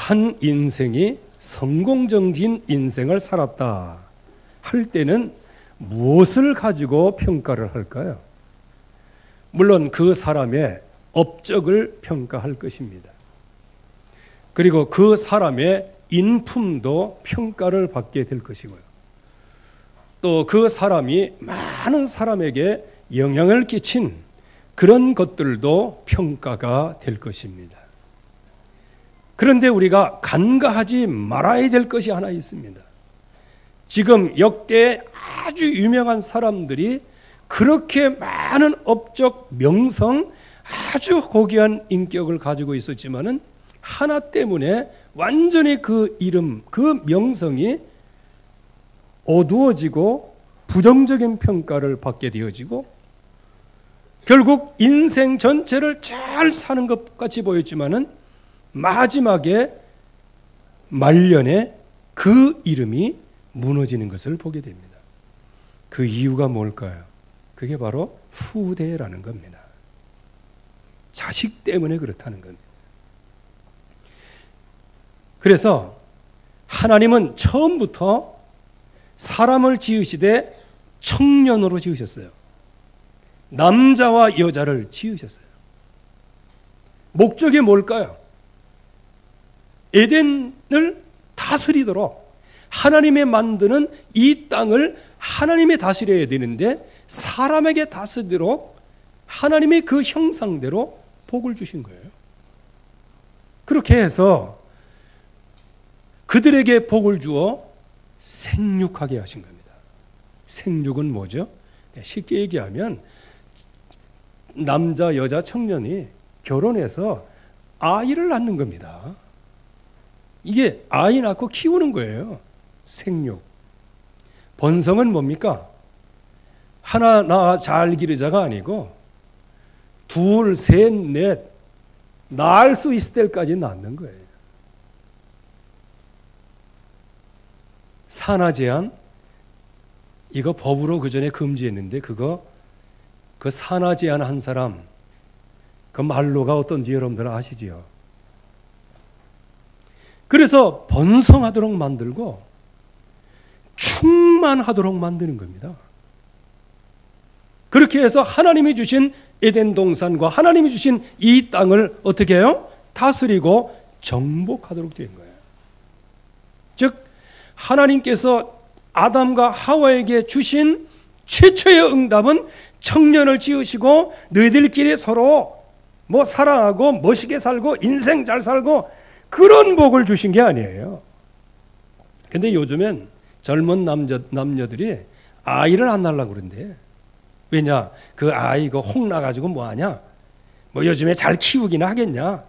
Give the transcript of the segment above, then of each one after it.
한 인생이 성공적인 인생을 살았다 할 때는 무엇을 가지고 평가를 할까요? 물론 그 사람의 업적을 평가할 것입니다. 그리고 그 사람의 인품도 평가를 받게 될 것이고요. 또 그 사람이 많은 사람에게 영향을 끼친 그런 것들도 평가가 될 것입니다. 그런데 우리가 간과하지 말아야 될 것이 하나 있습니다. 지금 역대 아주 유명한 사람들이 그렇게 많은 업적, 명성, 아주 고귀한 인격을 가지고 있었지만은 하나 때문에 완전히 그 이름, 그 명성이 어두워지고 부정적인 평가를 받게 되어지고 결국 인생 전체를 잘 사는 것 같이 보였지만은 마지막에 말년에 그 이름이 무너지는 것을 보게 됩니다. 그 이유가 뭘까요? 그게 바로 후대라는 겁니다. 자식 때문에 그렇다는 겁니다. 그래서 하나님은 처음부터 사람을 지으시되 청년으로 지으셨어요. 남자와 여자를 지으셨어요. 목적이 뭘까요? 에덴을 다스리도록 하나님의 만드는 이 땅을 하나님이 다스려야 되는데 사람에게 다스리도록 하나님의 그 형상대로 복을 주신 거예요. 그렇게 해서 그들에게 복을 주어 생육하게 하신 겁니다. 생육은 뭐죠? 쉽게 얘기하면 남자, 여자, 청년이 결혼해서 아이를 낳는 겁니다. 이게 아이 낳고 키우는 거예요. 생육. 번성은 뭡니까? 하나 낳아 잘 기르자가 아니고 둘, 셋, 넷 낳을 수 있을 때까지 낳는 거예요. 산하 제한 이거 법으로 그 전에 금지했는데 그 산하 제한 한 사람 그 말로가 어떤지 여러분들 아시지요? 그래서 번성하도록 만들고 충만하도록 만드는 겁니다. 그렇게 해서 하나님이 주신 에덴 동산과 하나님이 주신 이 땅을 어떻게 해요? 다스리고 정복하도록 된 거예요. 즉 하나님께서 아담과 하와에게 주신 최초의 응답은 청년을 지으시고 너희들끼리 서로 사랑하고 멋있게 살고 인생 잘 살고 그런 복을 주신 게 아니에요. 근데 요즘엔 젊은 남녀들이 아이를 안 낳으려고 그러는데 왜냐? 그 아이 이거 홍 나가지고 뭐하냐? 요즘에 잘 키우기나 하겠냐?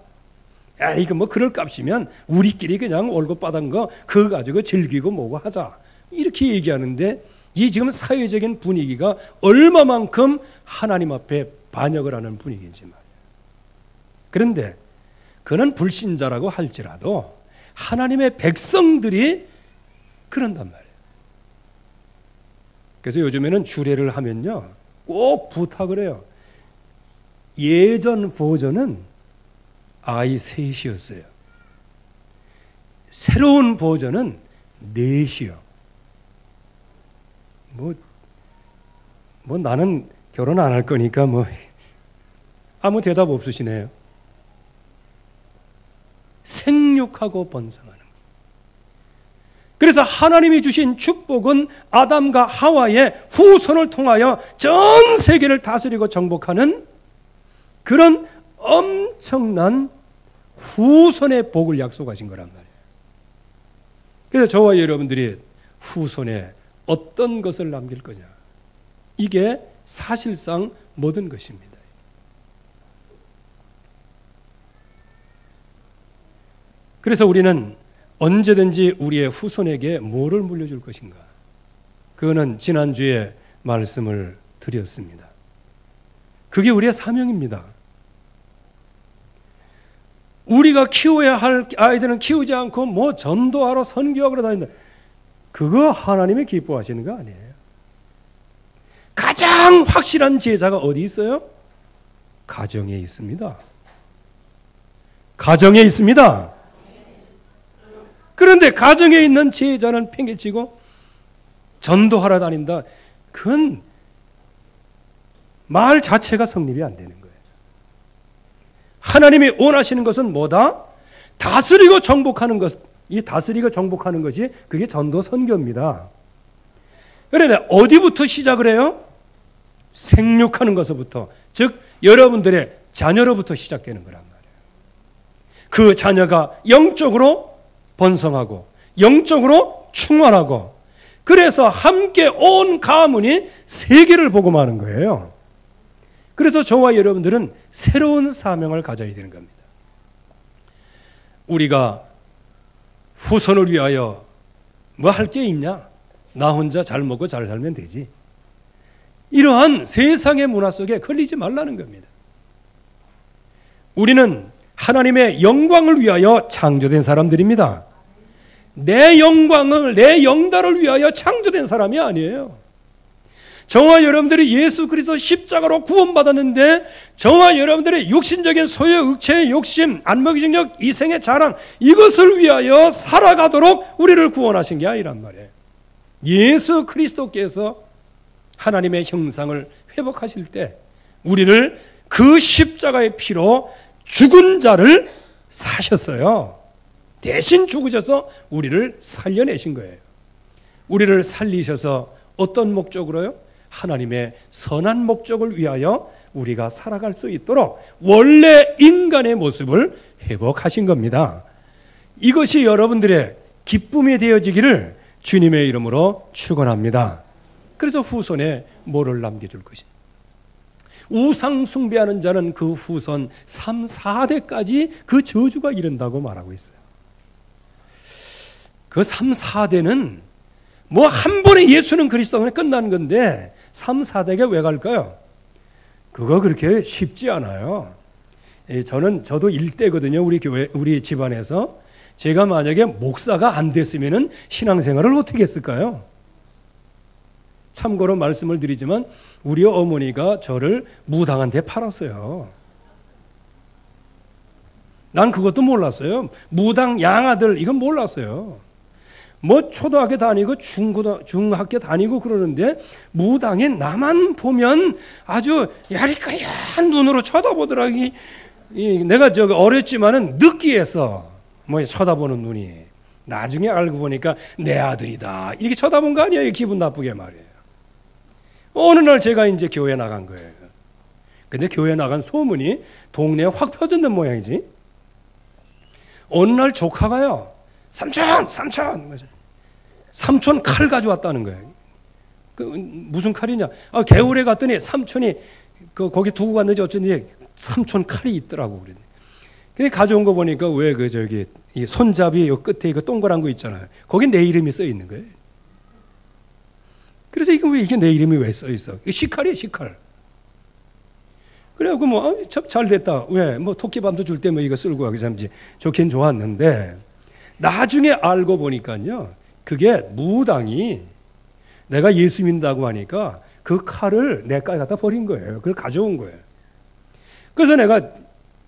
야, 이거 그럴 값이면 우리끼리 그냥 월급 받은 거 그거 가지고 즐기고 뭐고 하자. 이렇게 얘기하는데 이 지금 사회적인 분위기가 얼마만큼 하나님 앞에 반역을 하는 분위기인지 말이에요. 그런데 그는 불신자라고 할지라도 하나님의 백성들이 그런단 말이에요. 그래서 요즘에는 주례를 하면요 꼭 부탁을 해요. 예전 버전은 아이 셋이었어요. 새로운 버전은 넷이요. 나는 결혼 안 할 거니까 아무 대답 없으시네요. 생육하고 번성하는 거예요. 그래서 하나님이 주신 축복은 아담과 하와의 후손을 통하여 전 세계를 다스리고 정복하는 그런 엄청난 후손의 복을 약속하신 거란 말이에요. 그래서 저와 여러분들이 후손에 어떤 것을 남길 거냐, 이게 사실상 모든 것입니다. 그래서 우리는 언제든지 우리의 후손에게 뭐를 물려줄 것인가? 그거는 지난주에 말씀을 드렸습니다. 그게 우리의 사명입니다. 우리가 키워야 할 아이들은 키우지 않고 전도하러 선교하러 다닌다. 그거 하나님이 기뻐하시는 거 아니에요. 가장 확실한 제자가 어디 있어요? 가정에 있습니다. 가정에 있습니다. 그런데 가정에 있는 제자는 팽개치고 전도하러 다닌다. 그건 말 자체가 성립이 안 되는 거예요. 하나님이 원하시는 것은 뭐다? 다스리고 정복하는 것. 이 다스리고 정복하는 것이 그게 전도 선교입니다. 그런데 어디부터 시작을 해요? 생육하는 것부터, 즉 여러분들의 자녀로부터 시작되는 거란 말이에요. 그 자녀가 영적으로 번성하고 영적으로 충만하고, 그래서 함께 온 가문이 세계를 복음하는 거예요. 그래서 저와 여러분들은 새로운 사명을 가져야 되는 겁니다. 우리가 후손을 위하여 뭐 할 게 있냐? 나 혼자 잘 먹고 잘 살면 되지. 이러한 세상의 문화 속에 걸리지 말라는 겁니다. 우리는 하나님의 영광을 위하여 창조된 사람들입니다. 내 영광을, 내 영달을 위하여 창조된 사람이 아니에요. 저와 여러분들이 예수 그리스도 십자가로 구원받았는데, 저와 여러분들의 육신적인 소유, 육체의 욕심, 안목의정력, 이생의 자랑, 이것을 위하여 살아가도록 우리를 구원하신 게 아니란 말이에요. 예수 그리스도께서 하나님의 형상을 회복하실 때 우리를 그 십자가의 피로 죽은 자를 사셨어요. 대신 죽으셔서 우리를 살려내신 거예요. 우리를 살리셔서 어떤 목적으로요? 하나님의 선한 목적을 위하여 우리가 살아갈 수 있도록 원래 인간의 모습을 회복하신 겁니다. 이것이 여러분들의 기쁨이 되어지기를 주님의 이름으로 축원합니다. 그래서 후손에 뭐를 남겨줄 것입니다. 우상 숭배하는 자는 그 후손 3, 4대까지 그 저주가 이른다고 말하고 있어요. 그 3, 4대는 뭐 한 번에 예수는 그리스도는 끝난 건데 3, 4대가 왜 갈까요? 그거 그렇게 쉽지 않아요. 저도 일대거든요. 우리 교회, 우리 집안에서. 제가 만약에 목사가 안 됐으면은 신앙생활을 어떻게 했을까요? 참고로 말씀을 드리지만 우리 어머니가 저를 무당한테 팔았어요. 난 그것도 몰랐어요. 무당 양아들 이건 몰랐어요. 뭐 초등학교 다니고 중학교 다니고 그러는데 무당이 나만 보면 아주 야리까리한 눈으로 쳐다보더라고. 내가 어렸지만은 느끼해서 뭐 쳐다보는 눈이, 나중에 알고 보니까 내 아들이다 이렇게 쳐다본 거 아니에요. 기분 나쁘게 말이에요. 어느 날 제가 이제 교회 나간 거예요. 근데 교회 나간 소문이 동네에 확 퍼졌는 모양이지. 어느 날 조카가요, 삼촌 칼 가져왔다는 거예요. 무슨 칼이냐? 개울에 갔더니 삼촌이 거기 두고 갔는지 어쩐지 삼촌 칼이 있더라고. 그래 가져온 거 보니까 왜 이 손잡이 요 끝에 이거 동그란 거 있잖아요. 거기 내 이름이 써 있는 거예요. 그래서 이게 내 이름이 왜 써 있어? 이거 시칼이에요, 시칼. 그래갖고 참 잘 됐다. 왜? 뭐 토끼밤도 줄 때 뭐 이거 쓸고 하기 참 좋긴 좋았는데, 나중에 알고 보니까요, 그게 무당이 내가 예수 믿는다고 하니까 그 칼을 내까지 갖다 버린 거예요. 그걸 가져온 거예요. 그래서 내가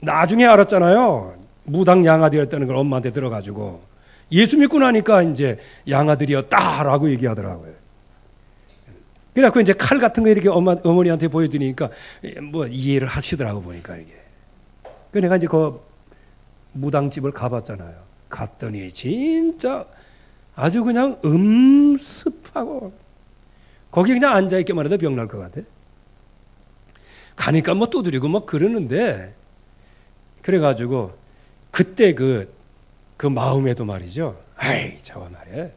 나중에 알았잖아요. 무당 양아들이었다는 걸 엄마한테 들어가지고 예수 믿고 나니까 이제 양아들이었다라고 얘기하더라고요. 그래갖고 이제 칼 같은 거 이렇게 어머니한테 보여드리니까 뭐 이해를 하시더라고 보니까 이게. 그래서 내가 이제 그 무당집을 가봤잖아요. 갔더니 진짜 아주 그냥 음습하고 거기 그냥 앉아있기만 해도 병날 것 같아. 가니까 뭐 두드리고 뭐 그러는데, 그래가지고 그때 그 마음에도 말이죠. 아이 저거 말이야,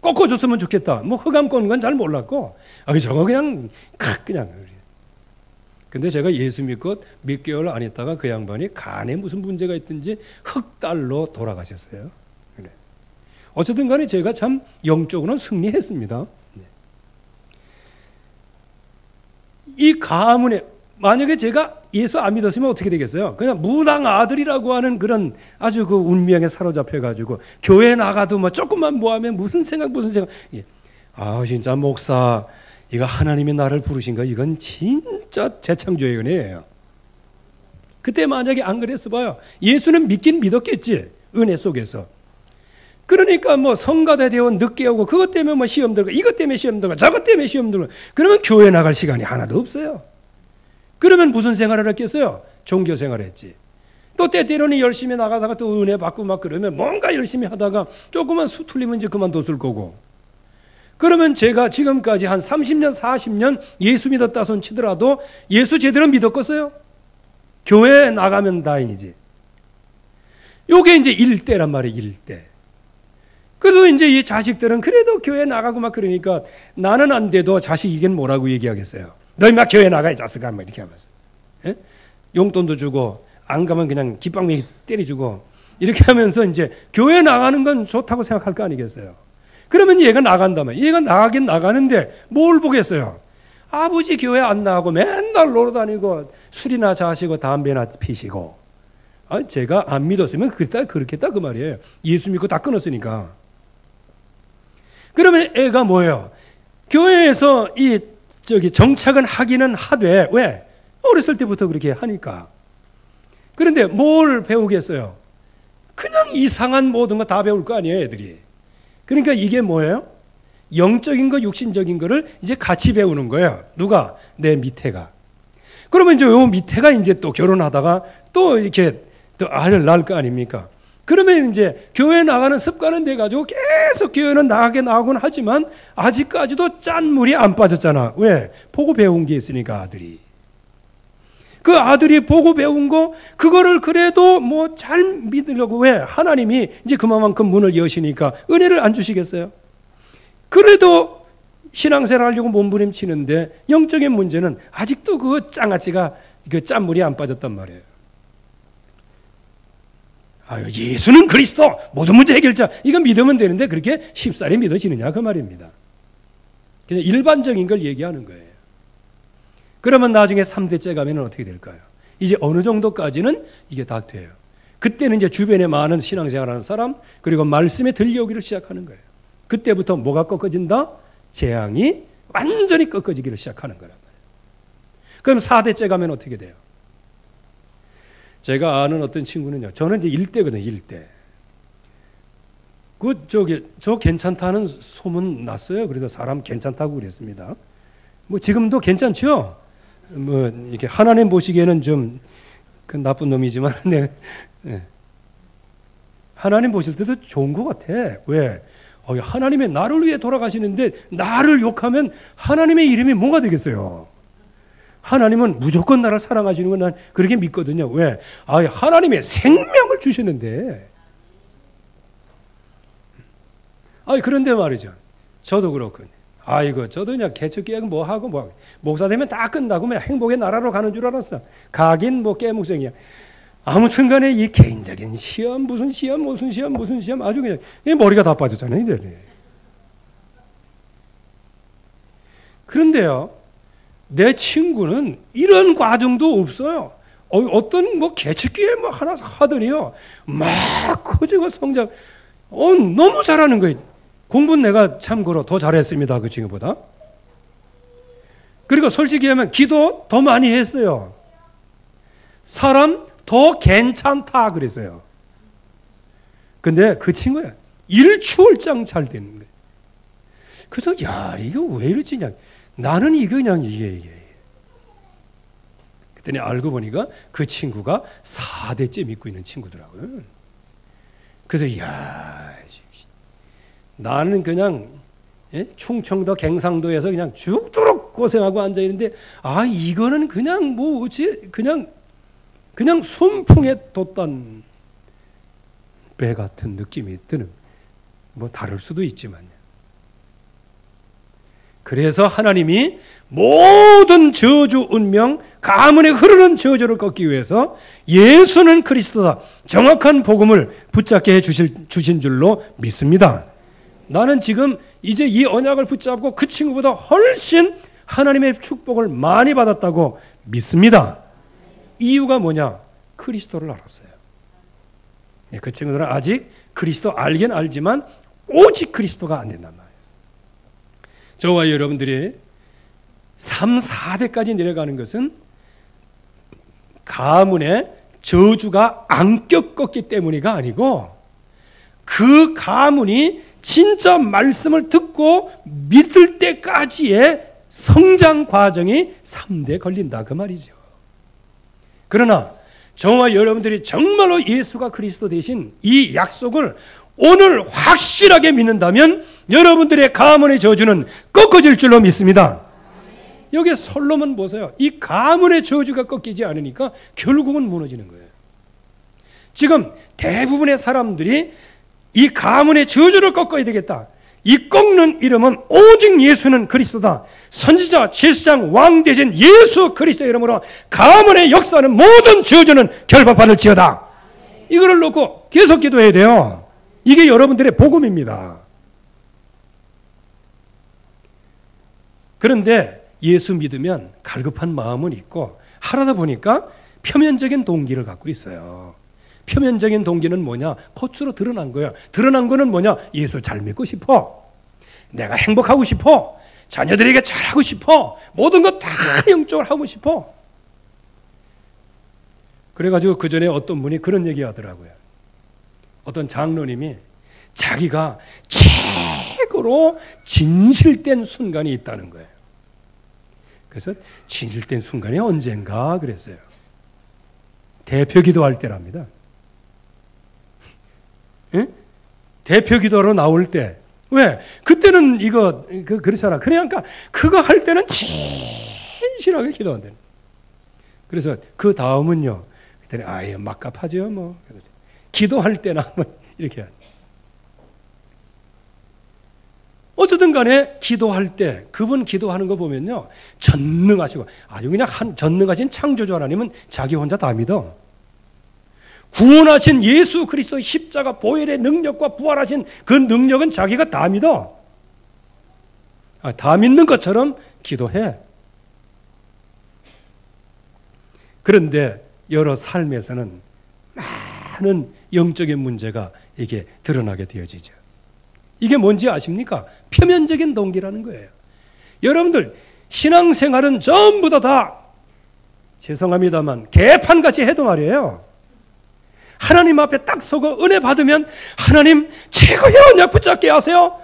꺾어줬으면 좋겠다. 뭐 흑암 꺾는 건 잘 몰랐고, 저거 그냥. 근데 제가 예수 믿고 몇 개월 안 있다가 그 양반이 간에 무슨 문제가 있든지 흑달로 돌아가셨어요. 그래. 어쨌든 간에 제가 참 영적으로는 승리했습니다. 이 가문에 만약에 제가 예수 안 믿었으면 어떻게 되겠어요? 그냥 무당 아들이라고 하는 그런 아주 그 운명에 사로잡혀가지고 교회 나가도 뭐 조금만 뭐하면 무슨 생각. 진짜 목사, 이거 하나님이 나를 부르신 거, 이건 진짜 재창조의 은혜예요. 그때 만약에 안 그랬어 봐요. 예수는 믿긴 믿었겠지, 은혜 속에서. 그러니까 뭐 성가대 대원 늦게 오고 그것 때문에 뭐 시험 들고 이것 때문에 시험 들고 저것 때문에 시험 들고 그러면 교회 나갈 시간이 하나도 없어요. 그러면 무슨 생활을 했겠어요? 종교 생활을 했지. 또 때때로는 열심히 나가다가 또 은혜 받고 막 그러면 뭔가 열심히 하다가 조금만 수틀리면 이제 그만뒀을 거고. 그러면 제가 지금까지 한 30년 40년 예수 믿었다 손 치더라도 예수 제대로 믿었겠어요? 교회 나가면 다행이지. 요게 이제 일대란 말이에요. 일대. 그래도 이제 이 자식들은 그래도 교회 나가고 막 그러니까 나는 안 돼도 자식이겐 뭐라고 얘기하겠어요? 너희 막 교회 나가 이 자식아 막 이렇게 하면서. 예? 용돈도 주고 안 가면 그냥 깃방맹이 때려주고 이렇게 하면서 이제 교회 나가는 건 좋다고 생각할 거 아니겠어요? 그러면 얘가 나간다면 얘가 나가긴 나가는데 뭘 보겠어요? 아버지 교회 안 나가고 맨날 놀러 다니고 술이나 자시고 담배나 피시고. 제가 안 믿었으면 그렇겠다 그 말이에요. 예수 믿고 다 끊었으니까. 그러면 애가 뭐예요? 교회에서 정착은 하기는 하되 왜? 어렸을 때부터 그렇게 하니까. 그런데 뭘 배우겠어요? 그냥 이상한 모든 거 다 배울 거 아니에요, 애들이. 그러니까 이게 뭐예요? 영적인 거, 육신적인 거를 이제 같이 배우는 거예요. 누가? 내 밑에가. 그러면 이제 요 밑에가 이제 또 결혼하다가 또 이렇게 또 아이를 낳을 거 아닙니까? 그러면 이제 교회 나가는 습관은 돼가지고 계속 교회는 나가긴 하지만 아직까지도 짠물이 안 빠졌잖아. 왜? 보고 배운 게 있으니까 아들이. 그 아들이 보고 배운 거 그거를 그래도 뭐 잘 믿으려고 왜? 하나님이 이제 그만큼 문을 여시니까 은혜를 안 주시겠어요? 그래도 신앙생활 하려고 몸부림치는데 영적인 문제는 아직도 그 장아찌가 그 짠물이 안 빠졌단 말이에요. 예수는 그리스도 모든 문제 해결자 이거 믿으면 되는데 그렇게 쉽사리 믿어지느냐 그 말입니다. 그냥 일반적인 걸 얘기하는 거예요. 그러면 나중에 3대째 가면 어떻게 될까요? 이제 어느 정도까지는 이게 다 돼요. 그때는 이제 주변에 많은 신앙생활하는 사람 그리고 말씀에 들려오기를 시작하는 거예요. 그때부터 뭐가 꺾어진다? 재앙이 완전히 꺾어지기를 시작하는 거란 말이에요. 그럼 4대째 가면 어떻게 돼요? 제가 아는 어떤 친구는요. 저는 이제 1대거든요. 1대. 저 괜찮다는 소문 났어요. 그래도 사람 괜찮다고 그랬습니다. 뭐 지금도 괜찮죠? 뭐 이렇게 하나님 보시기에는 좀 그 나쁜 놈이지만 네. 하나님 보실 때도 좋은 것 같아. 왜? 하나님의 나를 위해 돌아가시는데 나를 욕하면 하나님의 이름이 뭐가 되겠어요? 하나님은 무조건 나를 사랑하시는 건 난 그렇게 믿거든요. 왜? 하나님의 생명을 주시는데. 그런데 말이죠. 저도 그렇군요. 저도 그냥 개척기획 뭐 하고 뭐 목사 되면 다 끝나고 뭐 행복의 나라로 가는 줄 알았어. 가긴 뭐 깨묵생이야. 아무튼 간에 이 개인적인 시험 무슨 시험 아주 그냥 머리가 다 빠졌잖아요. 이제. 그런데요. 내 친구는 이런 과정도 없어요. 어떤 뭐 개척기에 뭐 하나 하더니요. 막 커지고 성장. 너무 잘하는 거예요. 공부는 내가 참고로 더 잘했습니다. 그 친구보다. 그리고 솔직히 하면 기도 더 많이 했어요. 사람 더 괜찮다 그랬어요. 근데 그 친구야. 일추월장 잘 되는 거예요. 그래서 이거 왜 이러지? 그냥 나는 이거 그냥 이게. 그랬더니 알고 보니까 그 친구가 4대째 믿고 있는 친구더라고요. 그래서 나는 그냥 충청도 갱상도에서 그냥 죽도록 고생하고 앉아 있는데 이거는 그냥 뭐 어찌 그냥 순풍에 돋던 배 같은 느낌이 드는 뭐 다를 수도 있지만요. 그래서 하나님이 모든 저주 운명 가문에 흐르는 저주를 꺾기 위해서 예수는 그리스도다 정확한 복음을 붙잡게 해 주신 줄로 믿습니다. 나는 지금 이제 이 언약을 붙잡고 그 친구보다 훨씬 하나님의 축복을 많이 받았다고 믿습니다. 이유가 뭐냐? 그리스도를 알았어요. 그 친구들은 아직 그리스도 알긴 알지만 오직 그리스도가 안 된단 말이에요. 저와 여러분들이 3, 4대까지 내려가는 것은 가문의 저주가 안 꺾였기 때문이가 아니고 그 가문이 진짜 말씀을 듣고 믿을 때까지의 성장 과정이 3대 걸린다 그 말이죠. 그러나 저와 여러분들이 정말로 예수가 그리스도 되신 이 약속을 오늘 확실하게 믿는다면 여러분들의 가문의 저주는 꺾어질 줄로 믿습니다. 여기 솔로몬 보세요. 이 가문의 저주가 꺾이지 않으니까 결국은 무너지는 거예요. 지금 대부분의 사람들이 이 가문의 저주를 꺾어야 되겠다. 이 꺾는 이름은 오직 예수는 그리스도다. 선지자, 제사장, 왕 대신 예수 그리스도 이름으로 가문의 역사는 모든 저주는 결박받을지어다. 이거를 놓고 계속 기도해야 돼요. 이게 여러분들의 복음입니다. 그런데 예수 믿으면 갈급한 마음은 있고 하다 보니까 표면적인 동기를 갖고 있어요. 표면적인 동기는 뭐냐? 겉으로 드러난 거예요. 드러난 거는 뭐냐? 예수 잘 믿고 싶어. 내가 행복하고 싶어. 자녀들에게 잘하고 싶어. 모든 것 다 영적으로 하고 싶어. 그래가지고 그 전에 어떤 분이 그런 얘기 하더라고요. 어떤 장로님이 자기가 최고로 진실된 순간이 있다는 거예요. 그래서 진실된 순간이 언젠가 그랬어요. 대표 기도할 때랍니다. 예? 대표 기도로 나올 때. 왜? 그때는 이거 그렇잖아. 그러니까 그거 할 때는 진실하게 기도한다는. 그래서 그 다음은요. 그때는 아예 막갑하죠. 뭐 기도할 때나 뭐 이렇게. 어쨌든 간에 기도할 때 그분 기도하는 거 보면요. 전능하시고 아주 그냥 전능하신 창조주 하나님은 자기 혼자 다 믿어. 구원하신 예수 그리스도의 십자가 보혈의 능력과 부활하신 그 능력은 자기가 다 믿어. 다 믿는 것처럼 기도해. 그런데 여러 삶에서는 많은 영적인 문제가 이게 드러나게 되어지죠. 이게 뭔지 아십니까? 표면적인 동기라는 거예요. 여러분들 신앙생활은 전부 다 죄송합니다만 개판같이 해도 말이에요. 하나님 앞에 딱 서고 은혜 받으면 하나님 최고의 언약 붙잡게 하세요.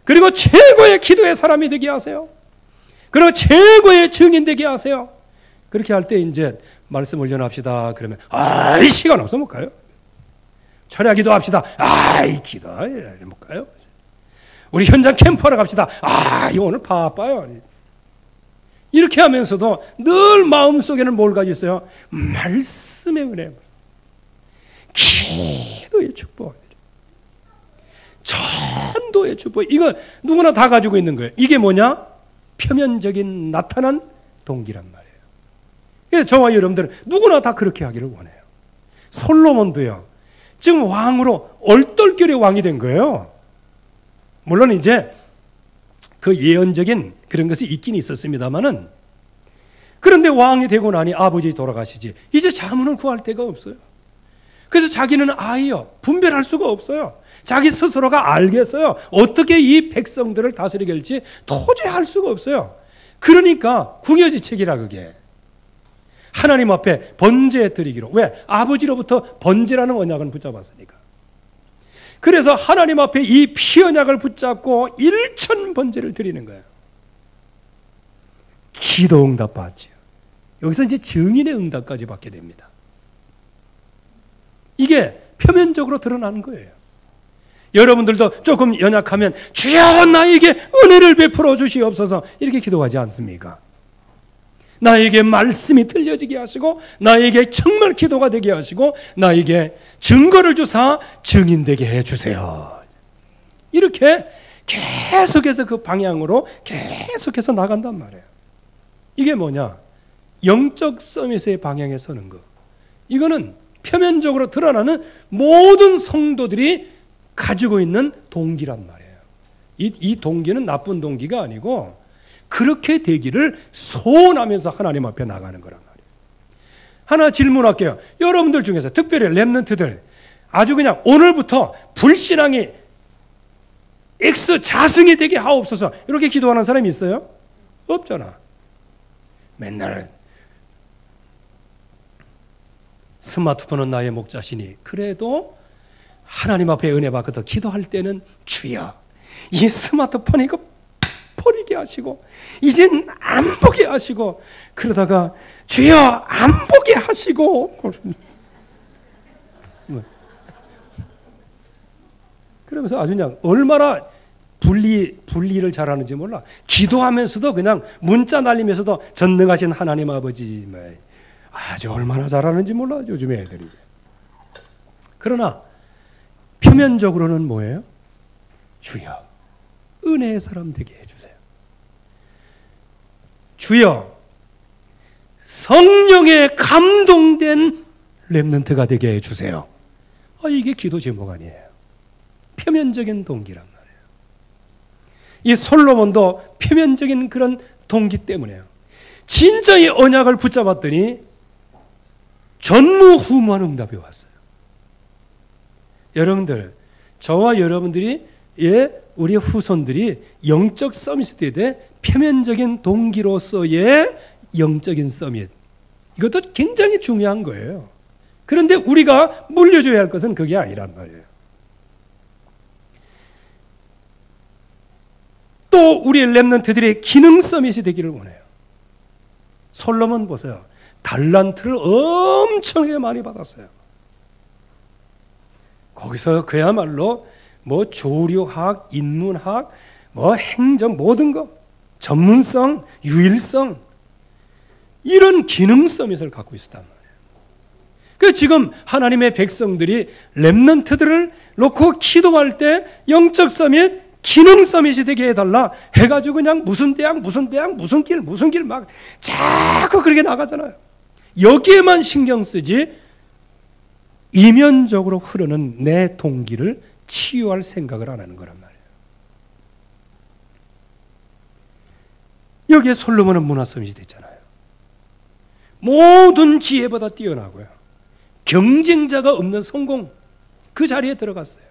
그리고 최고의 기도의 사람이 되게 하세요. 그리고 최고의 증인 되게 하세요. 그렇게 할 때 이제 말씀 올려납시다. 그러면 시간 없어 못 가요. 철야 기도합시다. 기도 못 가요. 우리 현장 캠프하러 갑시다. 오늘 바빠요. 이렇게 하면서도 늘 마음속에는 뭘 가지고 있어요? 말씀의 은혜, 기도의 축복, 전도의 축복. 이거 누구나 다 가지고 있는 거예요. 이게 뭐냐? 표면적인 나타난 동기란 말이에요. 그래서 저와 여러분들은 누구나 다 그렇게 하기를 원해요. 솔로몬도요. 지금 왕으로 얼떨결에 왕이 된 거예요. 물론 이제 그 예언적인 그런 것이 있긴 있었습니다만은, 그런데 왕이 되고 나니 아버지 돌아가시지 이제 자문을 구할 데가 없어요. 그래서 자기는 아이요 분별할 수가 없어요. 자기 스스로가 알겠어요. 어떻게 이 백성들을 다스리게 할지 도저히 할 수가 없어요. 그러니까 궁여지책이라 그게. 하나님 앞에 번제 드리기로. 왜? 아버지로부터 번제라는 언약은 붙잡았으니까. 그래서 하나님 앞에 이 피언약을 붙잡고 1천 번제를 드리는 거예요. 기도 응답 받지요. 여기서 이제 증인의 응답까지 받게 됩니다. 이게 표면적으로 드러나는 거예요. 여러분들도 조금 연약하면 주여 나에게 은혜를 베풀어 주시옵소서 이렇게 기도하지 않습니까? 나에게 말씀이 들려지게 하시고 나에게 정말 기도가 되게 하시고 나에게 증거를 주사 증인되게 해주세요. 이렇게 계속해서 그 방향으로 계속해서 나간단 말이에요. 이게 뭐냐? 영적 서밋의 방향에 서는 거. 이거는 표면적으로 드러나는 모든 성도들이 가지고 있는 동기란 말이에요. 이 동기는 나쁜 동기가 아니고 그렇게 되기를 소원하면서 하나님 앞에 나가는 거란 말이에요. 하나 질문할게요. 여러분들 중에서 특별히 렘넌트들 아주 그냥 오늘부터 불신앙이 X 자승이 되게 하옵소서 이렇게 기도하는 사람이 있어요? 없잖아. 맨날 스마트폰은 나의 목자시니 그래도 하나님 앞에 은혜 받고도 기도할 때는 주여 이 스마트폰 이거 버리게 하시고 이젠 안 보게 하시고, 그러다가 주여 안 보게 하시고 그러면서 아주 그냥 얼마나 분리를 잘하는지 몰라. 기도하면서도 그냥 문자 날리면서도 전능하신 하나님 아버지 아주 얼마나 잘하는지 몰라 요즘 애들이. 그러나 표면적으로는 뭐예요? 주여 은혜의 사람 되게 해주세요. 주여 성령에 감동된 렘넌트가 되게 해주세요. 이게 기도 제목 아니에요. 표면적인 동기란 말이에요. 이 솔로몬도 표면적인 그런 동기 때문에요. 진짜의 언약을 붙잡았더니 전무후무한 응답이 왔어요. 여러분들, 저와 여러분들이 우리 후손들이 영적 서밋이 돼 표면적인 동기로서의 영적인 서밋, 이것도 굉장히 중요한 거예요. 그런데 우리가 물려줘야 할 것은 그게 아니란 말이에요. 또 우리 렘넌트들의 기능 서밋이 되기를 원해요. 솔로몬 보세요. 달란트를 엄청나게 많이 받았어요. 거기서 그야말로 조류학, 인문학, 행정, 모든 거, 전문성, 유일성, 이런 기능 서밋을 갖고 있었단 말이에요. 그 지금 하나님의 백성들이 렘넌트들을 놓고 기도할 때 영적 서밋, 기능 서밋이 되게 해달라 해가지고 그냥 무슨 대학, 무슨 길 막 자꾸 그렇게 나가잖아요. 여기에만 신경 쓰지 이면적으로 흐르는 내 동기를 치유할 생각을 안 하는 거란 말이에요. 여기에 솔로몬은 문화 서밋이 됐잖아요. 모든 지혜보다 뛰어나고요. 경쟁자가 없는 성공, 그 자리에 들어갔어요.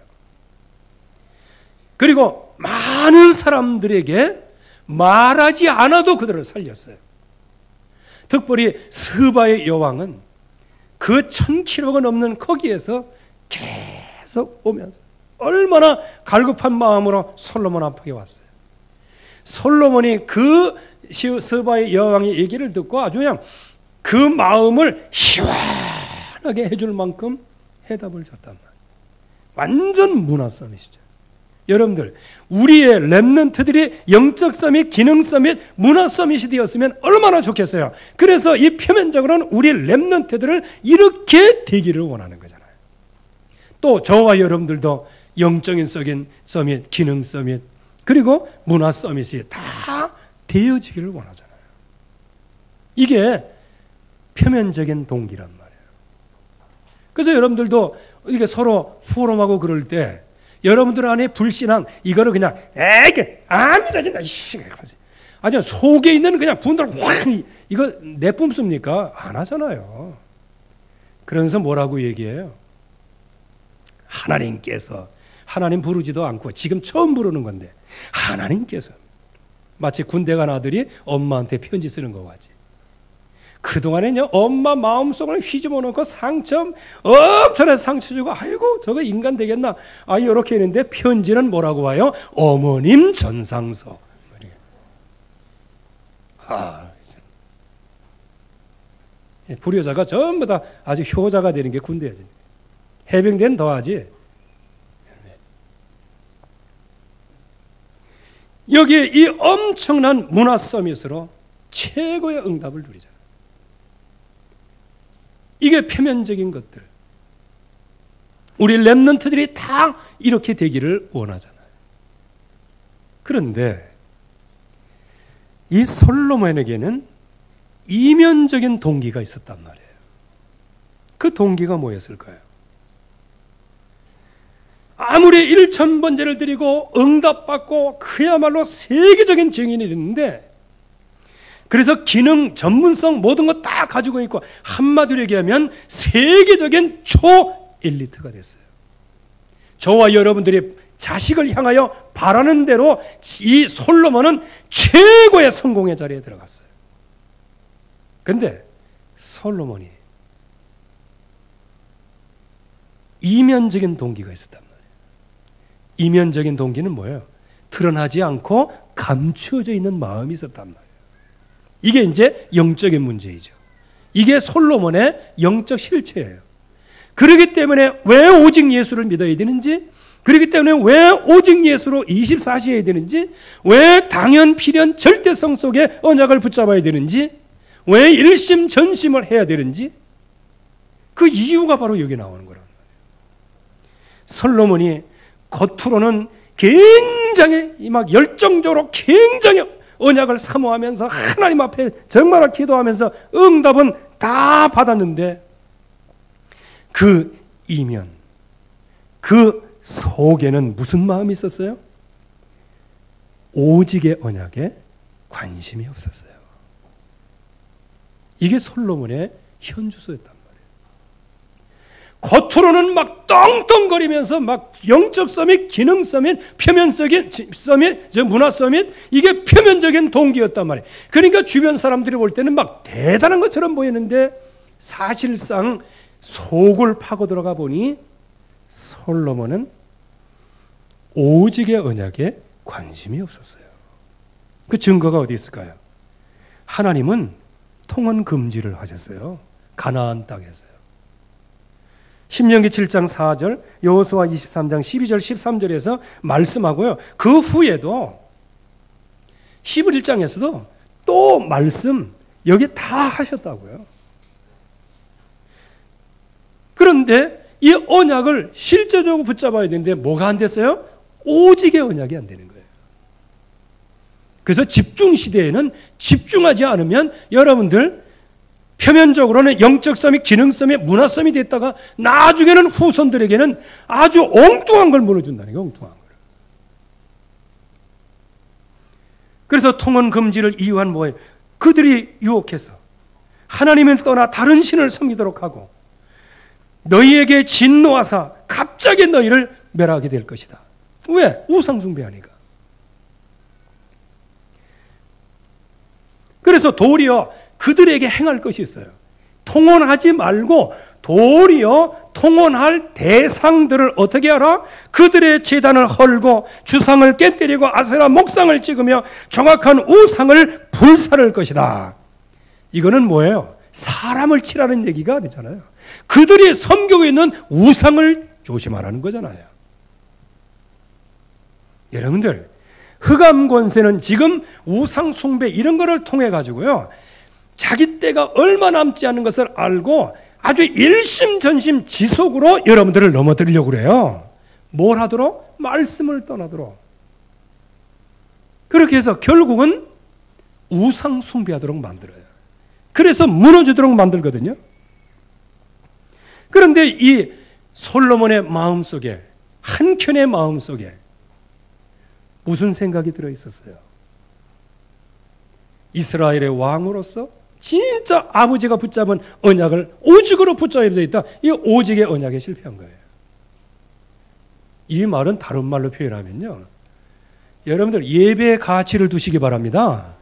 그리고 많은 사람들에게 말하지 않아도 그들을 살렸어요. 특별히 스바의 여왕은 그 1000km가 넘는 거기에서 계속 오면서 얼마나 갈급한 마음으로 솔로몬 앞에 왔어요. 솔로몬이 그 스바의 여왕의 얘기를 듣고 아주 그냥 그 마음을 시원하게 해줄 만큼 해답을 줬단 말이에요. 완전 문화 서밋이죠. 여러분들, 우리의 렘넌트들이 영적 서밋, 기능 서밋, 문화 서밋이 되었으면 얼마나 좋겠어요. 그래서 이 표면적으로는 우리 렘넌트들을 이렇게 되기를 원하는 거잖아요. 또 저와 여러분들도 영적인 서밋, 기능 서밋, 그리고 문화 서밋이 다 되어지기를 원하잖아요. 이게 표면적인 동기란 말이에요. 그래서 여러분들도 이게 서로 포럼하고 그럴 때 여러분들 안에 불신앙, 이거를 그냥 안 믿어진다. 아니요, 속에 있는 그냥 분들 확 이거 내뿜습니까? 안 하잖아요. 그러면서 뭐라고 얘기해요? 하나님 부르지도 않고 지금 처음 부르는 건데 하나님께서, 마치 군대 간 아들이 엄마한테 편지 쓰는 거 같지. 그동안에는요, 엄마 마음속을 휘집어 놓고 엄청난 상처 주고, 아이고, 저거 인간 되겠나? 이렇게 했는데, 편지는 뭐라고 와요? 어머님 전상서. 불효자가 전부 다 아주 효자가 되는 게 군대야지. 해병대는 더하지. 여기에 이 엄청난 문화 서밋으로 최고의 응답을 누리잖아요. 이게 표면적인 것들. 우리 렘넌트들이 다 이렇게 되기를 원하잖아요. 그런데 이 솔로몬에게는 이면적인 동기가 있었단 말이에요. 그 동기가 뭐였을까요? 아무리 1000번제를 드리고 응답받고 그야말로 세계적인 증인이 됐는데, 그래서 기능, 전문성 모든 거 다 가지고 있고 한마디로 얘기하면 세계적인 초엘리트가 됐어요. 저와 여러분들이 자식을 향하여 바라는 대로 이 솔로몬은 최고의 성공의 자리에 들어갔어요. 그런데 솔로몬이 이면적인 동기가 있었단 말이에요. 이면적인 동기는 뭐예요? 드러나지 않고 감추어져 있는 마음이 있었단 말이에요. 이게 이제 영적인 문제이죠. 이게 솔로몬의 영적 실체예요. 그렇기 때문에 왜 오직 예수를 믿어야 되는지, 그렇기 때문에 왜 오직 예수로 24시 해야 되는지, 왜 당연 필연 절대성 속에 언약을 붙잡아야 되는지, 왜 일심전심을 해야 되는지, 그 이유가 바로 여기 나오는 거란 말이에요. 솔로몬이 겉으로는 굉장히 막 열정적으로 굉장히 언약을 사모하면서 하나님 앞에 정말 기도하면서 응답은 다 받았는데, 그 이면, 그 속에는 무슨 마음이 있었어요? 오직의 언약에 관심이 없었어요. 이게 솔로몬의 현주소였단 말이에요. 겉으로는 막 떵떵거리면서 막 영적 서밋, 기능 서밋, 표면적인 서밋, 문화 서밋, 이게 표면적인 동기였단 말이에요. 그러니까 주변 사람들이 볼 때는 막 대단한 것처럼 보이는데 사실상 속을 파고 들어가 보니 솔로몬은 오직의 언약에 관심이 없었어요. 그 증거가 어디 있을까요? 하나님은 통원 금지를 하셨어요. 가나안 땅에서요. 신명기 7장 4절, 여호수아 23장 12절 13절에서 말씀하고요. 그 후에도 11장에서도 또 말씀 여기 다 하셨다고요. 그런데 이 언약을 실제적으로 붙잡아야 되는데 뭐가 안 됐어요? 오직의 언약이 안 되는 거예요. 그래서 집중 시대에는 집중하지 않으면 여러분들 표면적으로는 영적 서밋, 기능 서밋, 문화 서밋이 됐다가 나중에는 후손들에게는 아주 엉뚱한 걸 물어준다는 게 엉뚱한 거예요. 그래서 통원 금지를 이유한 뭐예요? 그들이 유혹해서 하나님을 떠나 다른 신을 섬기도록 하고 너희에게 진노하사 갑자기 너희를 멸하게 될 것이다. 왜? 우상 숭배하니까. 그래서 도리어 그들에게 행할 것이 있어요. 통혼하지 말고 도리어 통혼할 대상들을 어떻게 하라? 그들의 제단을 헐고 주상을 깨뜨리고 아세라 목상을 찍으며 정확한 우상을 불사를 것이다. 이거는 뭐예요? 사람을 치라는 얘기가 아니잖아요. 그들이 섬기고 있는 우상을 조심하라는 거잖아요. 여러분들, 흑암 권세는 지금 우상 숭배 이런 거를 통해 가지고요, 자기 때가 얼마 남지 않은 것을 알고 아주 일심전심 지속으로 여러분들을 넘어뜨리려고 그래요. 뭘 하도록? 말씀을 떠나도록. 그렇게 해서 결국은 우상 숭배하도록 만들어요. 그래서 무너지도록 만들거든요. 그런데 이 솔로몬의 마음속에, 한켠의 마음속에 무슨 생각이 들어있었어요? 이스라엘의 왕으로서 진짜 아버지가 붙잡은 언약을 오직으로 붙잡아야 되겠다. 이 오직의 언약에 실패한 거예요. 이 말은 다른 말로 표현하면요, 여러분들 예배의 가치를 두시기 바랍니다.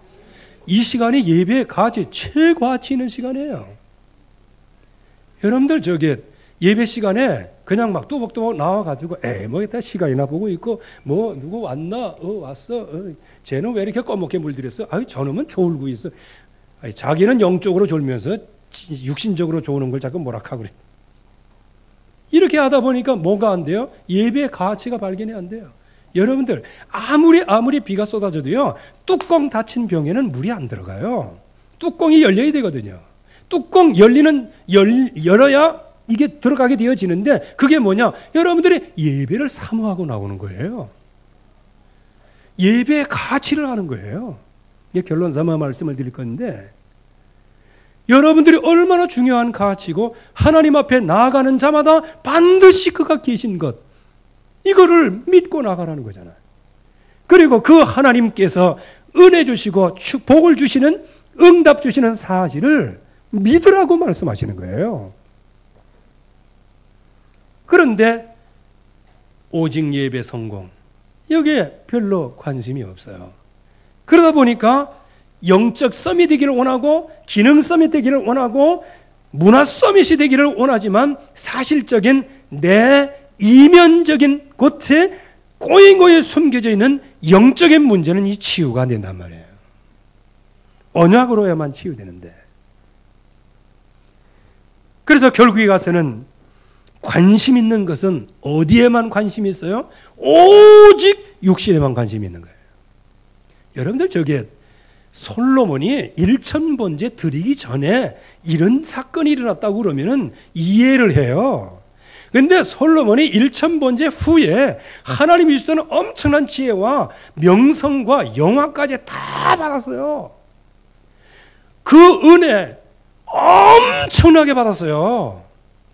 이 시간이 예배의 가치, 최고가치 있는 시간이에요. 여러분들 예배 시간에 그냥 막 뚜벅뚜벅 나와가지고 뭐 이따 시간이나 보고 있고 뭐 누구 왔나? 왔어. 쟤는 왜 이렇게 꺼멓게 물들였어? 저놈은 졸고 있어. 자기는 영적으로 졸면서 육신적으로 조는 걸 자꾸 뭐라하고 그래. 이렇게 하다 보니까 뭐가 안 돼요? 예배의 가치가 발견이 안 돼요. 여러분들 아무리 비가 쏟아져도요, 뚜껑 닫힌 병에는 물이 안 들어가요. 뚜껑이 열려야 되거든요. 뚜껑 열어야 이게 들어가게 되어지는데, 그게 뭐냐? 여러분들이 예배를 사모하고 나오는 거예요. 예배의 가치를 아는 거예요. 이게 결론 삼아 말씀을 드릴 건데, 여러분들이 얼마나 중요한 가치고 하나님 앞에 나아가는 자마다 반드시 그가 계신 것, 이거를 믿고 나가라는 거잖아요. 그리고 그 하나님께서 은혜 주시고 복을 주시는, 응답 주시는 사실을 믿으라고 말씀하시는 거예요. 그런데 오직 예배 성공, 여기에 별로 관심이 없어요. 그러다 보니까 영적 서밋이 되기를 원하고 기능 서밋이 되기를 원하고 문화 서밋이 되기를 원하지만 사실적인 내 이면적인 곳에 고이고이 숨겨져 있는 영적인 문제는 이 치유가 안 된단 말이에요. 언약으로야만 치유되는데. 그래서 결국에 가서는 관심 있는 것은 어디에만 관심이 있어요? 오직 육신에만 관심이 있는 거예요. 여러분들 저게 솔로몬이 1000번째 드리기 전에 이런 사건이 일어났다고 그러면은 이해를 해요. 그런데 솔로몬이 1000번째 후에 하나님이 주시는 엄청난 지혜와 명성과 영화까지 다 받았어요. 그 은혜 엄청나게 받았어요.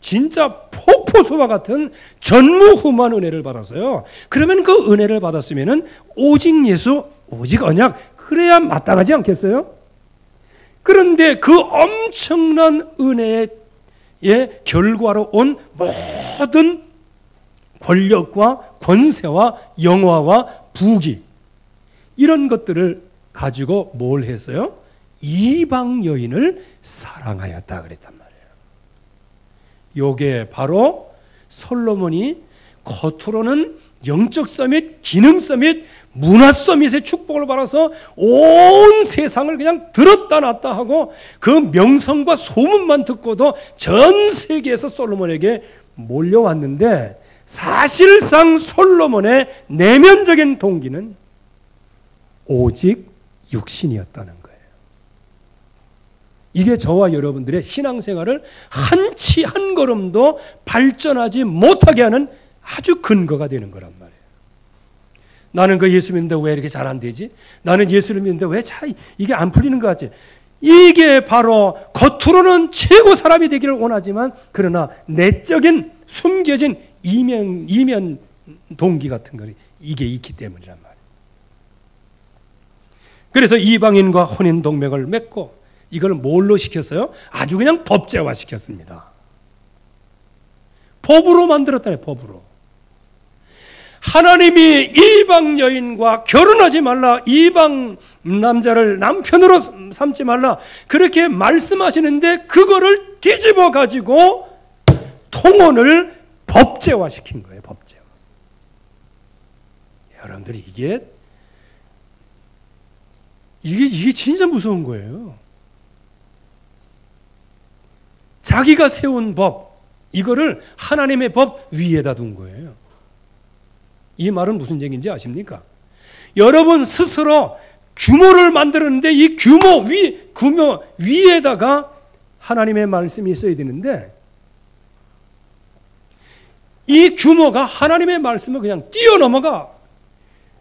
진짜 폭포수와 같은 전무후무한 은혜를 받았어요. 그러면 그 은혜를 받았으면은 오직 예수, 오직 언약, 그래야 마땅하지 않겠어요? 그런데 그 엄청난 은혜의 결과로 온 모든 권력과 권세와 영화와 부귀, 이런 것들을 가지고 뭘 했어요? 이방 여인을 사랑하였다 그랬단 말이에요. 요게 바로 솔로몬이 겉으로는 영적 서밋, 기능 서밋, 문화 서밋의 축복을 받아서 온 세상을 그냥 들었다 놨다 하고 그 명성과 소문만 듣고도 전 세계에서 솔로몬에게 몰려왔는데, 사실상 솔로몬의 내면적인 동기는 오직 육신이었다는 거예요. 이게 저와 여러분들의 신앙생활을 한 걸음도 발전하지 못하게 하는 아주 근거가 되는 거란 말이에요. 나는 그 예수 믿는데 왜 이렇게 잘 안 되지? 나는 예수를 믿는데 왜 이게 안 풀리는 것 같지? 이게 바로 겉으로는 최고 사람이 되기를 원하지만 그러나 내적인 숨겨진 이면 동기 같은 거, 이게 있기 때문이란 말이에요. 그래서 이방인과 혼인 동맹을 맺고 이걸 뭘로 시켰어요? 아주 그냥 법제화 시켰습니다. 법으로 만들었다네, 법으로. 하나님이 이방 여인과 결혼하지 말라, 이방 남자를 남편으로 삼지 말라, 그렇게 말씀하시는데 그거를 뒤집어 가지고 통혼을 법제화 시킨 거예요. 법제화. 여러분들이 이게 진짜 무서운 거예요. 자기가 세운 법, 이거를 하나님의 법 위에다 둔 거예요. 이 말은 무슨 얘기인지 아십니까? 여러분 스스로 규모를 만들었는데 이 규모 위에다가 하나님의 말씀이 있어야 되는데, 이 규모가 하나님의 말씀을 그냥 뛰어넘어가.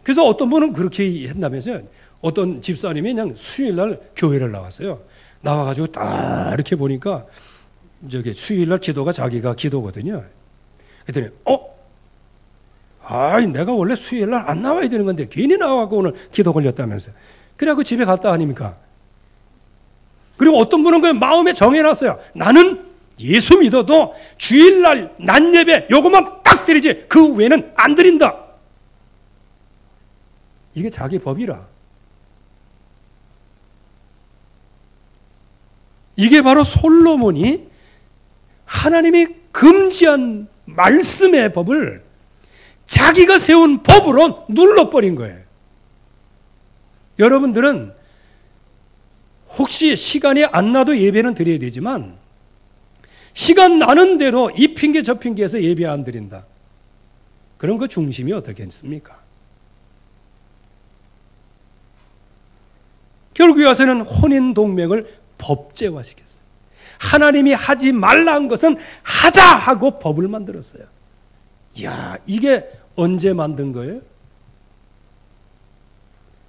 그래서 어떤 분은 그렇게 했다면서요. 어떤 집사님이 그냥 수요일날 교회를 나왔어요. 나와가지고 딱 이렇게 보니까 저기 수요일날 기도가 자기가 기도거든요. 그랬더니 내가 원래 수요일날 안 나와야 되는 건데 괜히 나와갖고 오늘 기도 걸렸다면서요. 그래갖고 집에 갔다 아닙니까? 그리고 어떤 분은 그냥 마음에 정해놨어요. 나는 예수 믿어도 주일날 낮 예배 요것만 딱 드리지 그 외에는 안 드린다. 이게 자기 법이라. 이게 바로 솔로몬이 하나님이 금지한 말씀의 법을 자기가 세운 법으로 눌러버린 거예요. 여러분들은 혹시 시간이 안 나도 예배는 드려야 되지만 시간 나는 대로 이 핑계 저 핑계에서 예배 안 드린다. 그럼 그 중심이 어떻겠습니까? 결국에 와서는 혼인 동맹을 법제화시켰어요. 하나님이 하지 말라는 것은 하자 하고 법을 만들었어요. 이야, 이게 언제 만든 거예요?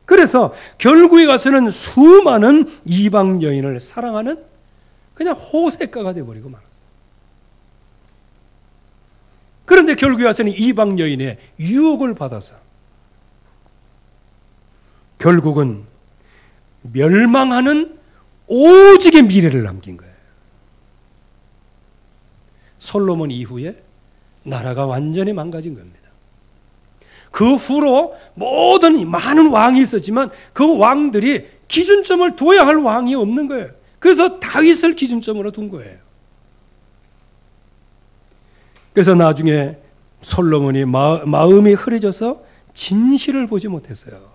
그래서 결국에 가서는 수많은 이방 여인을 사랑하는 그냥 호색가가 되어버리고 말았어요. 그런데 결국에 와서는 이방 여인의 유혹을 받아서 결국은 멸망하는 오직의 미래를 남긴 거예요. 솔로몬 이후에 나라가 완전히 망가진 겁니다. 그 후로 많은 왕이 있었지만 그 왕들이 기준점을 둬야 할 왕이 없는 거예요. 그래서 다윗을 기준점으로 둔 거예요. 그래서 나중에 솔로몬이 마음이 흐려져서 진실을 보지 못했어요.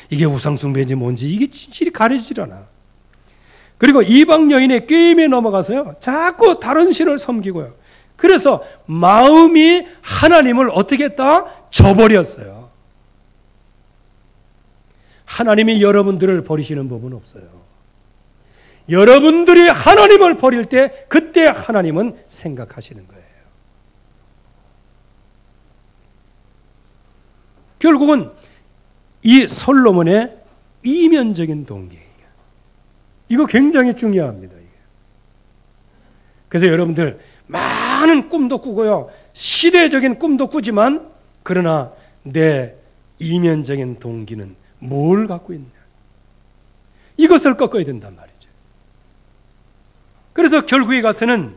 이게 우상숭배인지 뭔지 이게 진실이 가려지질 않아. 그리고 이방 여인의 꾀임에 넘어가서요, 자꾸 다른 신을 섬기고요. 그래서 마음이 하나님을 어떻게 했다? 저버렸어요. 하나님이 여러분들을 버리시는 법은 없어요. 여러분들이 하나님을 버릴 때 그때 하나님은 생각하시는 거예요. 결국은 이 솔로몬의 이면적인 동기예요. 이거 굉장히 중요합니다. 그래서 여러분들 많은 꿈도 꾸고요, 시대적인 꿈도 꾸지만 그러나 내 이면적인 동기는 뭘 갖고 있냐, 이것을 꺾어야 된단 말이죠. 그래서 결국에 가서는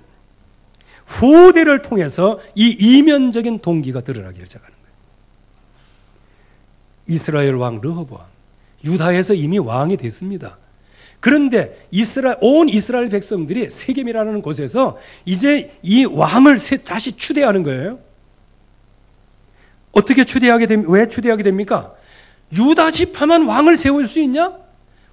후대를 통해서 이 이면적인 동기가 드러나기 시작하는 거예요. 이스라엘 왕 르호보암, 유다에서 이미 왕이 됐습니다. 그런데 온 이스라엘 백성들이 세겜이라는 곳에서 이제 이 왕을 다시 추대하는 거예요. 어떻게 왜 추대하게 됩니까? 유다 지파만 왕을 세울 수 있냐?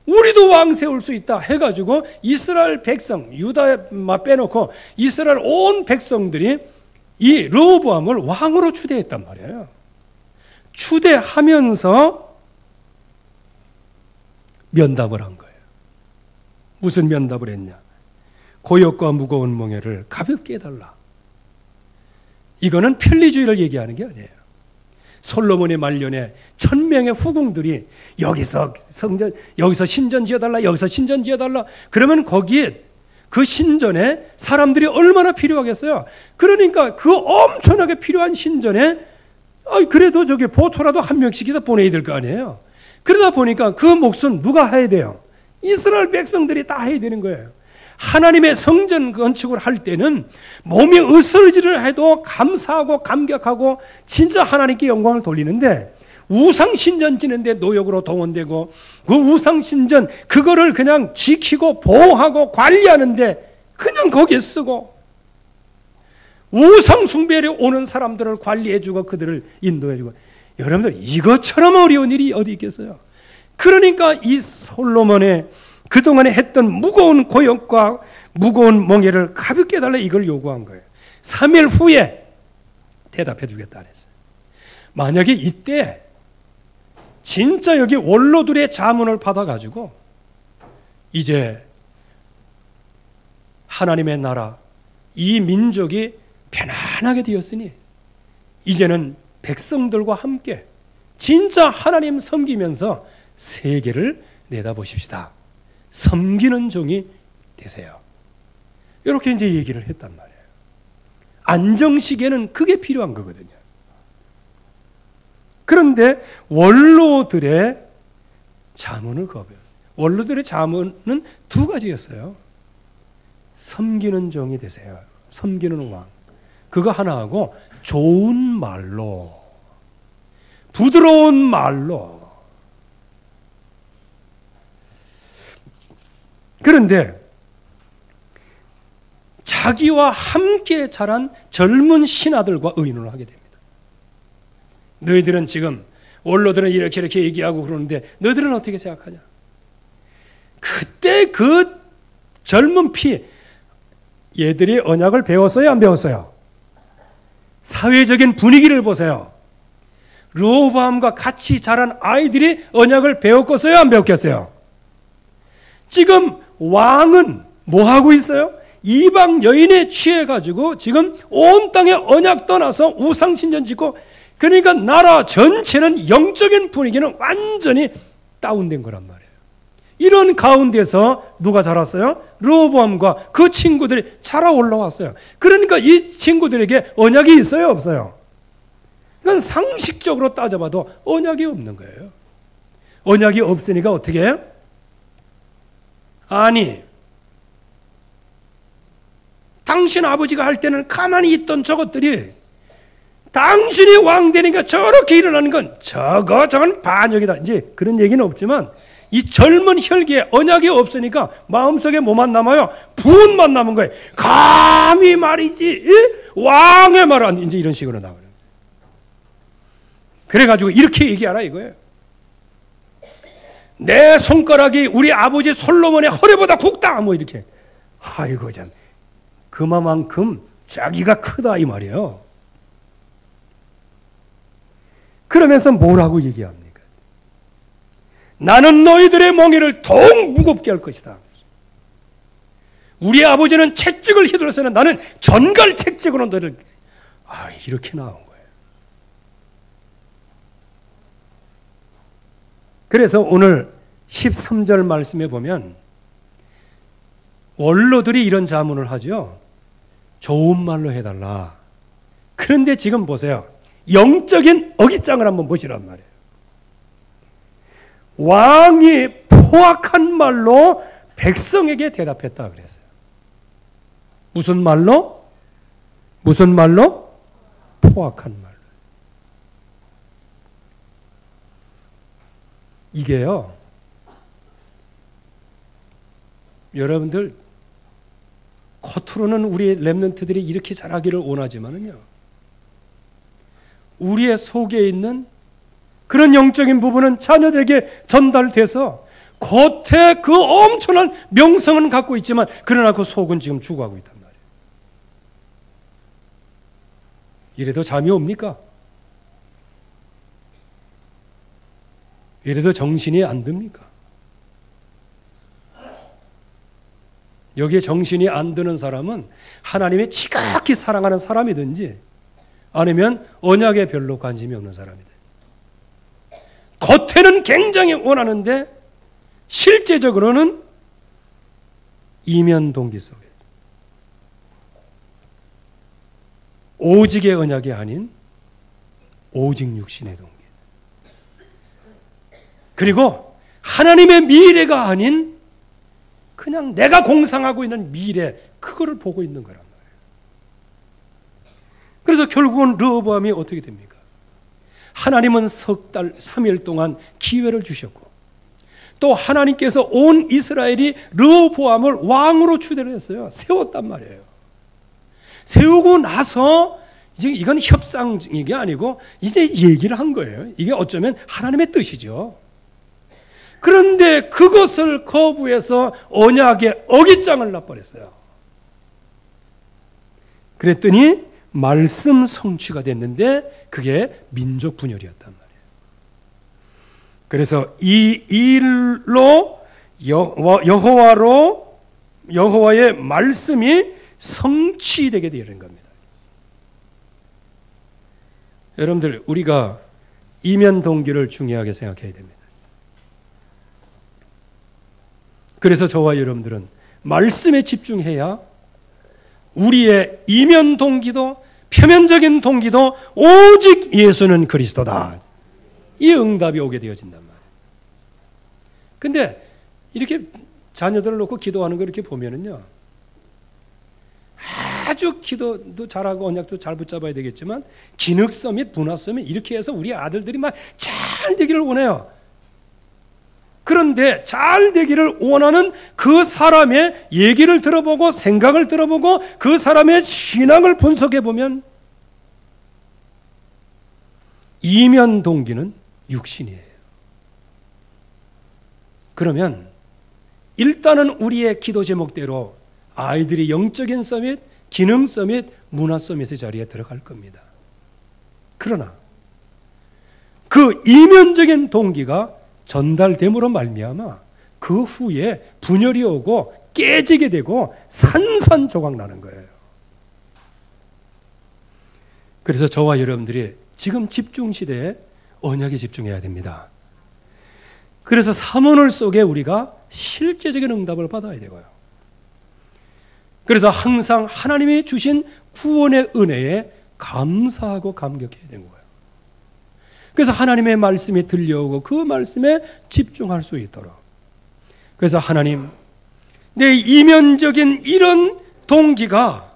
우리도 왕 세울 수 있다 해가지고 이스라엘 백성, 유다만 빼놓고 이스라엘 온 백성들이 이 르호보암을 왕으로 추대했단 말이에요. 추대하면서 면담을 한 거예요. 무슨 면담을 했냐? 고역과 무거운 멍에를 가볍게 해달라. 이거는 편리주의를 얘기하는 게 아니에요. 솔로몬의 말년에 1000명의 후궁들이 여기서 신전 지어달라, 여기서 신전 지어달라. 그러면 거기에 그 신전에 사람들이 얼마나 필요하겠어요? 그러니까 그 엄청나게 필요한 신전에 그래도 보초라도 한 명씩이다 보내야 될 거 아니에요. 그러다 보니까 그 몫은 누가 해야 돼요? 이스라엘 백성들이 다 해야 되는 거예요. 하나님의 성전 건축을 할 때는 몸이 으스러지를 해도 감사하고 감격하고 진짜 하나님께 영광을 돌리는데, 우상신전 지는데 노역으로 동원되고 그 우상신전 그거를 그냥 지키고 보호하고 관리하는데 그냥 거기에 쓰고, 우상숭배에 오는 사람들을 관리해주고 그들을 인도해주고, 여러분들 이것처럼 어려운 일이 어디 있겠어요? 그러니까 이 솔로몬의 그동안에 했던 무거운 고역과 무거운 멍에를 가볍게 해달라, 이걸 요구한 거예요. 3일 후에 대답해 주겠다 그랬어요. 만약에 이때 진짜 여기 원로들의 자문을 받아가지고 이제 하나님의 나라, 이 민족이 편안하게 되었으니 이제는 백성들과 함께 진짜 하나님 섬기면서 세계를 내다보십시다. 섬기는 종이 되세요. 이렇게 이제 얘기를 했단 말이에요. 안정시계는 그게 필요한 거거든요. 그런데 원로들의 자문을 거부해요. 원로들의 자문은 두 가지였어요. 섬기는 종이 되세요. 섬기는 왕. 그거 하나하고 좋은 말로, 부드러운 말로. 그런데 자기와 함께 자란 젊은 신하들과 의논을 하게 됩니다. 너희들은 지금 원로들은 이렇게 얘기하고 그러는데 너희들은 어떻게 생각하냐? 그때 그 젊은 피, 얘들이 언약을 배웠어요, 안 배웠어요? 사회적인 분위기를 보세요. 르호보암과 같이 자란 아이들이 언약을 배웠겠어요, 안 배웠겠어요? 지금 왕은 뭐 하고 있어요? 이방 여인에 취해가지고 지금 온 땅에 언약 떠나서 우상신전 짓고, 그러니까 나라 전체는 영적인 분위기는 완전히 다운된 거란 말이에요. 이런 가운데서 누가 자랐어요? 르호보암과 그 친구들이 자라 올라왔어요. 그러니까 이 친구들에게 언약이 있어요, 없어요? 이건 상식적으로 따져봐도 언약이 없는 거예요. 언약이 없으니까 어떻게 해요? 아니, 당신 아버지가 할 때는 가만히 있던 저것들이 당신이 왕 되니까 저렇게 일어나는 건 저건 반역이다. 이제 그런 얘기는 없지만 이 젊은 혈기에 언약이 없으니까 마음속에 뭐만 남아요? 분만 남은 거예요. 감히 말이지, 왕의 말은 이제 이런 식으로 나오는 거예요. 그래가지고 이렇게 얘기하라 이거예요. 내 손가락이 우리 아버지 솔로몬의 허리보다 굵다 뭐 이렇게. 아이고 참 그만큼 자기가 크다 이 말이에요. 그러면서 뭐라고 얘기합니까? 나는 너희들의 멍에를 더욱 무겁게 할 것이다. 우리 아버지는 채찍을 휘둘러서는 나는 전갈 채찍으로 너를 이렇게 나온 거예요. 그래서 오늘 13절 말씀에 보면 원로들이 이런 자문을 하죠. 좋은 말로 해달라. 그런데 지금 보세요. 영적인 어깃장을 한번 보시란 말이에요. 왕이 포악한 말로 백성에게 대답했다 그랬어요. 무슨 말로? 무슨 말로? 포악한 말로. 이게요. 여러분들 겉으로는 우리 렘넌트들이 이렇게 잘하기를 원하지만은요. 우리의 속에 있는 그런 영적인 부분은 자녀들에게 전달돼서 겉에 그 엄청난 명성은 갖고 있지만 그러나 그 속은 지금 죽어가고 있단 말이에요. 이래도 잠이 옵니까? 이래도 정신이 안 듭니까? 여기에 정신이 안 드는 사람은 하나님의 지극히 사랑하는 사람이든지 아니면 언약에 별로 관심이 없는 사람이다. 겉에는 굉장히 원하는데 실제적으로는 이면 동기 속에 오직의 언약이 아닌 오직 육신의 동기, 그리고 하나님의 미래가 아닌 그냥 내가 공상하고 있는 미래, 그거를 보고 있는 거란 말이에요. 그래서 결국은 르호보암이 어떻게 됩니까? 하나님은 석 달, 3일 동안 기회를 주셨고 또 하나님께서 온 이스라엘이 르호보암을 왕으로 추대를 했어요. 세웠단 말이에요. 세우고 나서 이제 이건 협상이 아니고 이제 얘기를 한 거예요. 이게 어쩌면 하나님의 뜻이죠. 그런데 그것을 거부해서 언약의 어깃장을 놔버렸어요. 그랬더니 말씀 성취가 됐는데 그게 민족 분열이었단 말이에요. 그래서 이 일로 여호와의 말씀이 성취되게 되는 겁니다. 여러분들 우리가 이면 동기를 중요하게 생각해야 됩니다. 그래서 저와 여러분들은 말씀에 집중해야 우리의 이면 동기도 표면적인 동기도 오직 예수는 그리스도다, 이 응답이 오게 되어진단 말이에요. 근데 이렇게 자녀들을 놓고 기도하는 거 이렇게 보면은요, 아주 기도도 잘하고 언약도 잘 붙잡아야 되겠지만 기능성 및 문화성 및 이렇게 해서 우리 아들들이 막 잘 되기를 원해요. 그런데 잘 되기를 원하는 그 사람의 얘기를 들어보고 생각을 들어보고 그 사람의 신앙을 분석해 보면 이면 동기는 육신이에요. 그러면 일단은 우리의 기도 제목대로 아이들이 영적인 서밋, 기능 서밋, 문화 서밋의 자리에 들어갈 겁니다. 그러나 그 이면적인 동기가 전달됨으로 말미암아 그 후에 분열이 오고 깨지게 되고 산산조각 나는 거예요. 그래서 저와 여러분들이 지금 집중시대에 언약에 집중해야 됩니다. 그래서 사모늘 속에 우리가 실제적인 응답을 받아야 되고요. 그래서 항상 하나님이 주신 구원의 은혜에 감사하고 감격해야 되는 거예요. 그래서 하나님의 말씀이 들려오고 그 말씀에 집중할 수 있도록. 그래서 하나님, 내 이면적인 이런 동기가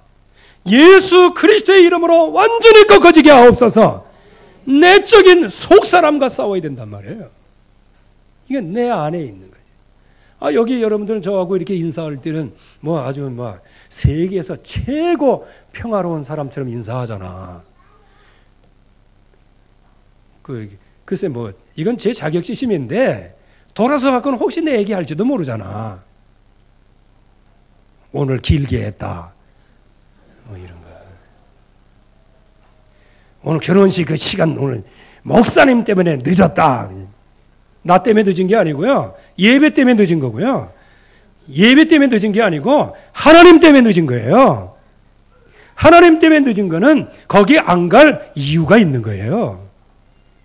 예수 그리스도의 이름으로 완전히 꺾어지게 하옵소서. 내적인 속사람과 싸워야 된단 말이에요. 이게 내 안에 있는 거예요. 여기 여러분들은 저하고 이렇게 인사할 때는 아주 세계에서 최고 평화로운 사람처럼 인사하잖아. 글쎄 뭐 이건 제 자격지심인데 돌아서 갖고는 혹시 내 얘기할지도 모르잖아. 오늘 길게 했다. 뭐 이런 거. 오늘 결혼식 그 시간 오늘 목사님 때문에 늦었다. 나 때문에 늦은 게 아니고요. 예배 때문에 늦은 거고요. 예배 때문에 늦은 게 아니고 하나님 때문에 늦은 거예요. 하나님 때문에 늦은 거는 거기 안 갈 이유가 있는 거예요.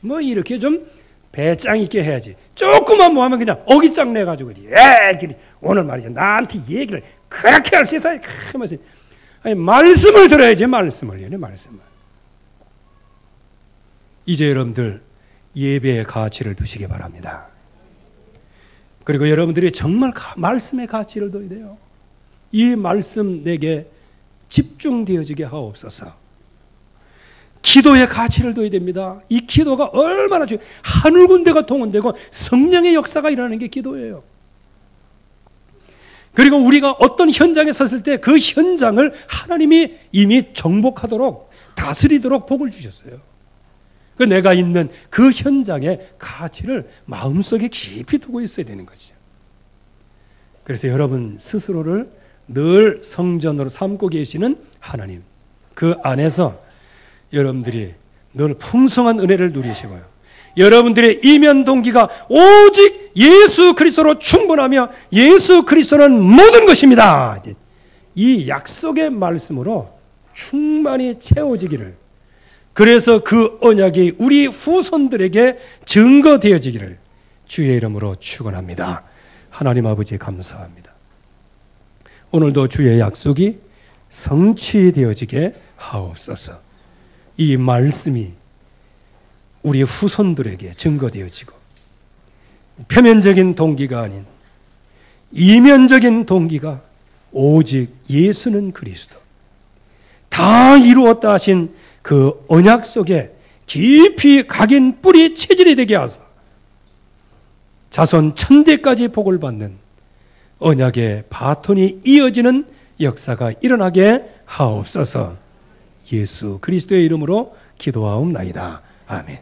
뭐 이렇게 좀 배짱 있게 해야지. 조금만 뭐 하면 그냥 어깃장 내가지고 오늘 말이죠. 나한테 얘기를 그렇게 할 수 있어요. 아니, 말씀을 들어야지. 말씀을. 이제 여러분들 예배의 가치를 두시기 바랍니다. 그리고 여러분들이 정말 말씀의 가치를 둬야 돼요. 이 말씀 내게 집중되어지게 하옵소서. 기도의 가치를 둬야 됩니다. 이 기도가 얼마나 하늘 군대가 동원되고 성령의 역사가 일어나는 게 기도예요. 그리고 우리가 어떤 현장에 섰을 때 그 현장을 하나님이 이미 정복하도록 다스리도록 복을 주셨어요. 그 내가 있는 그 현장의 가치를 마음속에 깊이 두고 있어야 되는 거죠. 그래서 여러분 스스로를 늘 성전으로 삼고 계시는 하나님, 그 안에서 여러분들이 늘 풍성한 은혜를 누리시고요. 여러분들의 이면 동기가 오직 예수 그리스도로 충분하며 예수 그리스도는 모든 것입니다. 이 약속의 말씀으로 충만히 채워지기를, 그래서 그 언약이 우리 후손들에게 증거되어지기를 주의 이름으로 축원합니다. 하나님 아버지 감사합니다. 오늘도 주의 약속이 성취되어지게 하옵소서. 이 말씀이 우리 후손들에게 증거되어지고 표면적인 동기가 아닌 이면적인 동기가 오직 예수는 그리스도, 다 이루었다 하신 그 언약 속에 깊이 각인 뿌리 체질이 되게 하사 자손 천대까지 복을 받는 언약의 바톤이 이어지는 역사가 일어나게 하옵소서. 예수 그리스도의 이름으로 기도하옵나이다. 아멘.